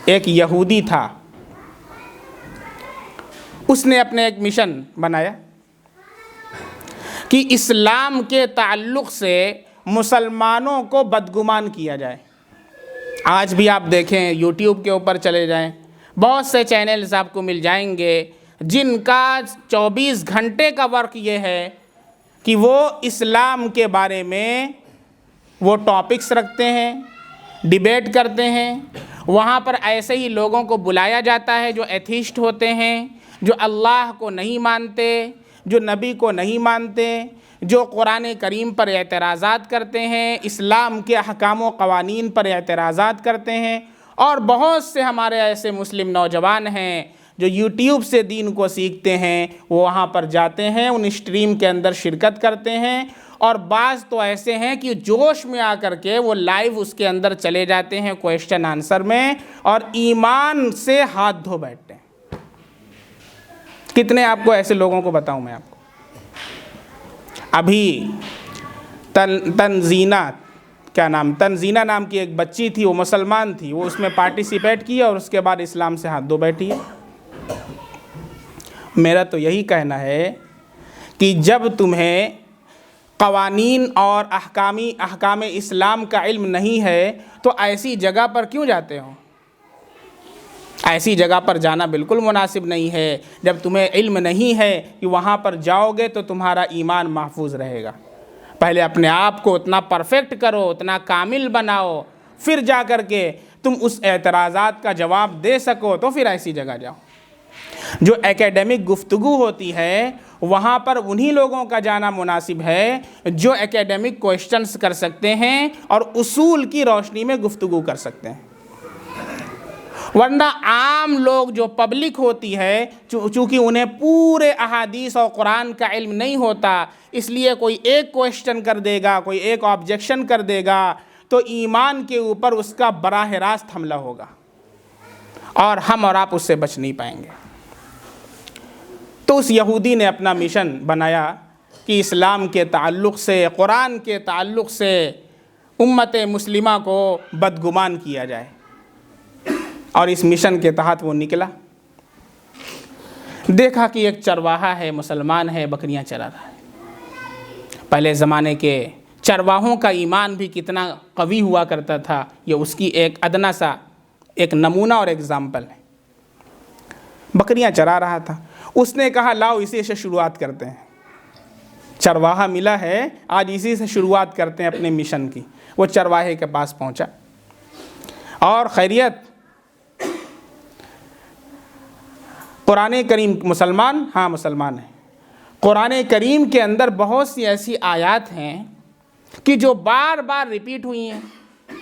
एक यहूदी था, उसने अपने एक मिशन बनाया कि इस्लाम के ताल्लुक़ से मुसलमानों को बदगुमान किया जाए। आज भी आप देखें, यूट्यूब के ऊपर चले जाएं, बहुत से चैनल्स आपको मिल जाएंगे जिनका 24 घंटे का वर्क ये है कि वो इस्लाम के बारे में वो टॉपिक्स रखते हैं, डिबेट करते हैं। वहाँ पर ऐसे ही लोगों को बुलाया जाता है जो एथिस्ट होते हैं, जो अल्लाह को नहीं मानते, जो नबी को नहीं मानते, जो कुरान करीम पर एतराज़ात करते हैं, इस्लाम के अहकाम व क़वानीन पर एतराज़ात करते हैं। और बहुत से हमारे ऐसे मुस्लिम नौजवान हैं जो यूट्यूब से दीन को सीखते हैं, वो वहाँ पर जाते हैं, उन स्ट्रीम के अंदर शिरकत करते हैं। और बाज़ तो ऐसे हैं कि जोश में आकर के वो लाइव उसके अंदर चले जाते हैं क्वेश्चन आंसर में, और ईमान से हाथ धो बैठते हैं। कितने आपको ऐसे लोगों को बताऊं मैं आपको। अभी तंजीना, क्या नाम, तंजीना नाम की एक बच्ची थी, वो मुसलमान थी, वो उसमें पार्टिसिपेट की और उसके बाद इस्लाम से हाथ धो बैठी है। मेरा तो यही कहना है कि जब तुम्हें क़वानीन और अहकाम इस्लाम का इल्म नहीं है तो ऐसी जगह पर क्यों जाते हो। ऐसी जगह पर जाना बिल्कुल मुनासिब नहीं है। जब तुम्हें इल्म नहीं है कि वहाँ पर जाओगे तो तुम्हारा ईमान महफूज रहेगा। पहले अपने आप को उतना परफेक्ट करो, उतना कामिल बनाओ, फिर जा कर के तुम उस एतराज़ात का जवाब दे सको तो फिर ऐसी जगह जाओ। जो एकेडमिक गुफ्तगू होती है वहाँ पर उन्हीं लोगों का जाना मुनासिब है जो एकेडमिक क्वेश्चंस कर सकते हैं और उसूल की रोशनी में गुफ्तगू कर सकते हैं। वरना आम लोग जो पब्लिक होती है, चूँकि उन्हें पूरे अहादीस और कुरान का इल्म नहीं होता, इसलिए कोई एक क्वेश्चन कर देगा, कोई एक ऑब्जेक्शन कर देगा तो ईमान के ऊपर उसका बराह रास्त हमला होगा और हम और आप उससे बच नहीं पाएंगे। तो उस यहूदी ने अपना मिशन बनाया कि इस्लाम के ताल्लुक़ से, कुरान के ताल्लुक़ से उम्मत मुस्लिमा को बदगुमान किया जाए। और इस मिशन के तहत वो निकला। देखा कि एक चरवाहा है, मुसलमान है, बकरियां चरा रहा है। पहले ज़माने के चरवाहों का ईमान भी कितना कवी हुआ करता था, ये उसकी एक अदना सा एक नमूना और एग्ज़ाम्पल है। बकरियां चरा रहा था, उसने कहा लाओ इसी से शुरुआत करते हैं। चरवाहा मिला है, आज इसी से शुरुआत करते हैं अपने मिशन की। वो चरवाहे के पास पहुंचा और खैरियत, कुरान करीम, मुसलमान, हाँ मुसलमान है। कुरान करीम के अंदर बहुत सी ऐसी आयत हैं कि जो बार बार रिपीट हुई हैं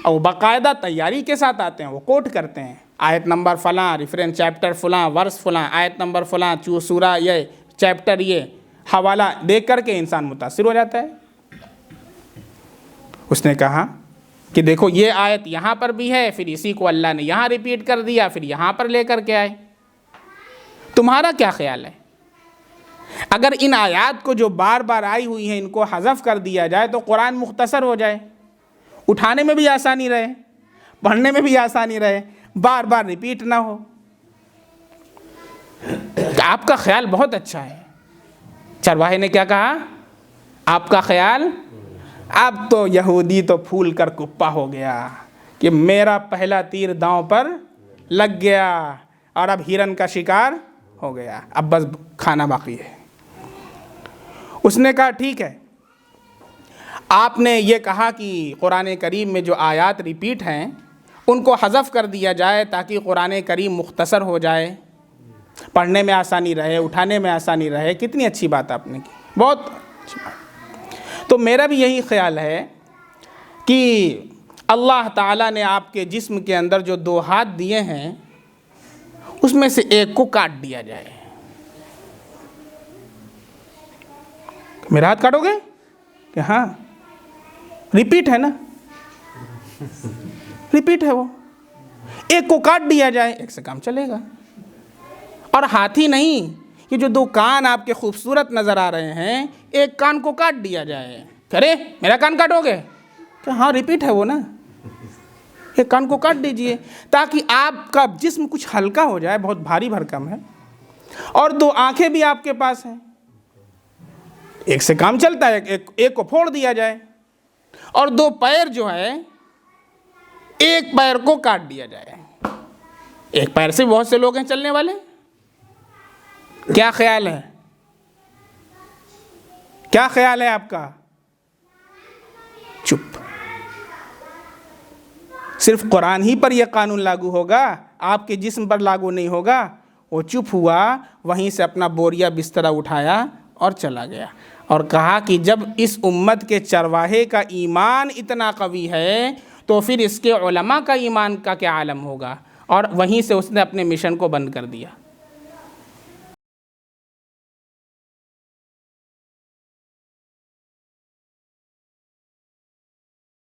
और बाकायदा तैयारी के साथ आते हैं। वो कोट करते हैं, आयत नंबर फ़लाँ, रेफरेंस चैप्टर फ़लाँ, वर्स फ़लाँ, आयत नंबर फ़लाँ, सूरा ये, चैप्टर ये, हवाला देख करके इंसान मुतासिर हो जाता है। उसने कहा कि देखो ये आयत यहाँ पर भी है, फिर इसी को अल्लाह ने यहाँ रिपीट कर दिया, फिर यहाँ पर लेकर के आए। तुम्हारा क्या ख्याल है, अगर इन आयात को जो बार बार आई हुई हैं इनको हज़फ कर दिया जाए तो कुरान मुख्तसर हो जाए, उठाने में भी आसानी रहे, पढ़ने में भी आसानी रहे, बार बार रिपीट ना हो। आपका ख्याल बहुत अच्छा है। चरवाहे ने क्या कहा, आपका ख्याल। अब तो यहूदी तो फूल कर कुप्पा हो गया कि मेरा पहला तीर दांव पर लग गया और अब हिरन का शिकार हो गया, अब बस खाना बाकी है। उसने कहा ठीक है, आपने ये कहा कि कुरान करीम में जो आयत रिपीट हैं उनको हज़फ कर दिया जाए ताकि कुरान करीम मुख्तसर हो जाए, पढ़ने में आसानी रहे, उठाने में आसानी रहे। कितनी अच्छी बात आपने की, बहुत अच्छी बात। तो मेरा भी यही ख्याल है कि अल्लाह ताला ने आपके जिस्म के अंदर जो दो हाथ दिए हैं उसमें से एक को काट दिया जाए। मेरा हाथ काटोगे कि हाँ, रिपीट है ना, रिपीट है वो, एक को काट दिया जाए, एक से काम चलेगा। और हाथ ही नहीं, ये जो दो कान आपके खूबसूरत नज़र आ रहे हैं, एक कान को काट दिया जाए। अरे मेरा कान काटोगे कि हाँ, रिपीट है वो ना, एक कान को काट दीजिए ताकि आपका जिस्म कुछ हल्का हो जाए, बहुत भारी भरकम है। और 2 आंखें भी आपके पास हैं, एक से काम चलता है, एक को फोड़ दिया जाए। और 2 पैर जो है, एक पैर को काट दिया जाए। एक पैर से बहुत से लोग हैं चलने वाले, क्या ख्याल है, क्या ख्याल है आपका? चुप। सिर्फ कुरान ही पर यह कानून लागू होगा, आपके जिस्म पर लागू नहीं होगा। वो चुप हुआ, वहीं से अपना बोरिया बिस्तरा उठाया और चला गया और कहा कि जब इस उम्मत के चरवाहे का ईमान इतना कवी है तो फिर इसके उलमा का ईमान का क्या आलम होगा। और वहीं से उसने अपने मिशन को बंद कर दिया।